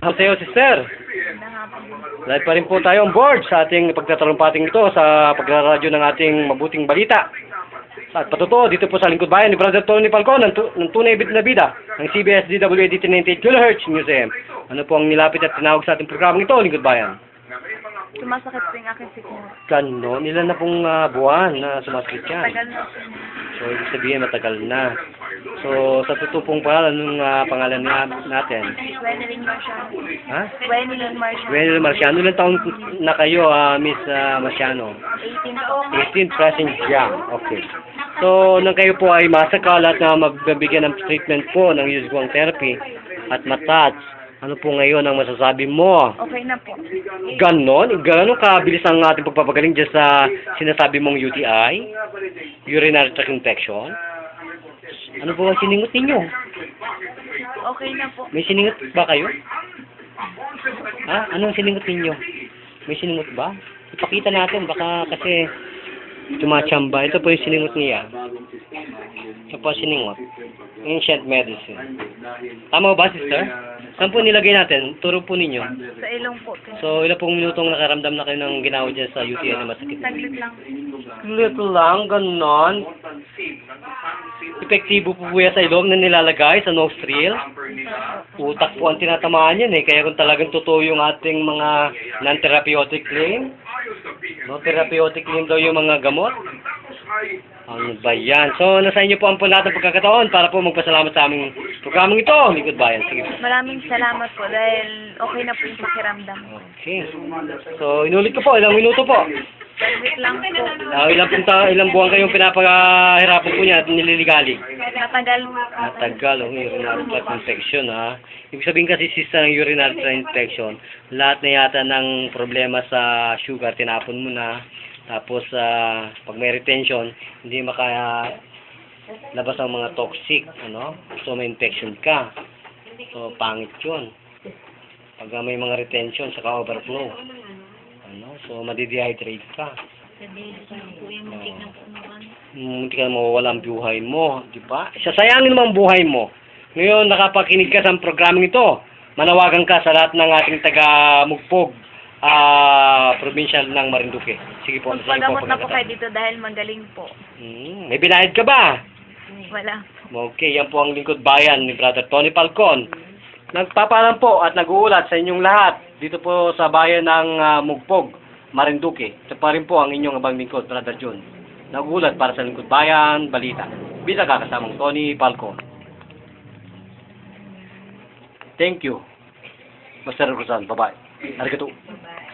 Sa'yo, sister. Nahapon. Live pa rin po tayo on board sa ating pagtatalumpating ito sa pagraradyo ng ating mabuting balita. At patuto, dito po sa lingkod bayan ni Brother Tony Falcon ng tunay na bida ng CBS DWAD 98 kHz Museum. Ano po ang nilapit at tinawag sa ating programang ito, lingkod bayan? Sumasakit po yung aking sikmura. Ganon, ilan na pong buwan na sumasakit yan. Tagal na po. So, ibig sabihin matagal na. So, sa tutupong pangalan ng pangalan natin. Wenelin Marciano. Ha? Wenelin Marciano. Well, Marciano, ilang taon na kayo, Miss Marciano? 18 po. 18 pressing jam. Okay. So, nang kayo po ay masakal at magbibigyan ng treatment po ng Yuzguang therapy at massage, ano po ngayon ang masasabi mo? Okay na po. Ganon? Ganon kabilis ang ating pagpapagaling dyan sa sinasabi mong UTI? Urinary tract infection? Ano po ang siningot ninyo? Okay na po. May siningot ba kayo? Ha? Anong siningot ninyo? May siningot ba? Ipakita natin, baka kasi tumachamba. Ito po yung siningot niya. Ito po ang siningot. Ancient medicine. Tama ba, sister? Saan po nilagay natin? Turo po ninyo. Sa ilong po. So, ilang pong minutong nakaramdam na kayo ng ginawa dyan sa UTI na masakit? Saglit lang. Little lang, ganon. Epektibo po yan sa ilong na nilalagay sa nostril. Utak po ang tinatamaan yan kaya kung talagang totoo yung ating mga non-therapeutic claim, no therapeutic claim daw yung mga gamot. Ano ba yan? So, nasa inyo po ang lahat ng pagkakataon para po magpasalamat sa aming programang ito. Lingkod bayan. Sige po. Maraming salamat po dahil okay na po yung pakiramdam. Okay. So, inulit ko po. Ilang minuto po. Saglit lang po. Ilang buwan kayong pinapahirapan po niya at nililigali? Matagal. Matagal, urinary tract infection, ha? Ibig sabihin kasi, sister, ng urinary tract infection, lahat na yata ng problema sa sugar, tinapon mo na. Tapos, pag may retention, hindi makalabas ang mga toxic, ano? So, may infection ka. So, pangit yun. Pag may mga retention, saka overflow. Ano? So, madidehydrate ka. Hindi ka mawawala ang buhay mo, di ba? Sasayangin mo ang buhay mo. Ngayon, nakapakinig ka sa programang ito. Manawagan ka sa lahat ng ating taga-Mugpog, provincial ng Marinduque. Sige po. Magpagamot na po kayo dito dahil magaling po. May binayad ka ba? Wala. Okay, yan po ang lingkod bayan ni Brother Tony Falcon. Nagpapaalam po at nag-uulat sa inyong lahat dito po sa bayan ng Mugpog, Marinduque. Ito pa rin po ang inyong abang lingkod, Brother John. Nag-uulat para sa lingkod bayan, balita. Bilang kakasamang Tony Falcon. Thank you. Master Rosan, bye-bye. Arigato. Bye.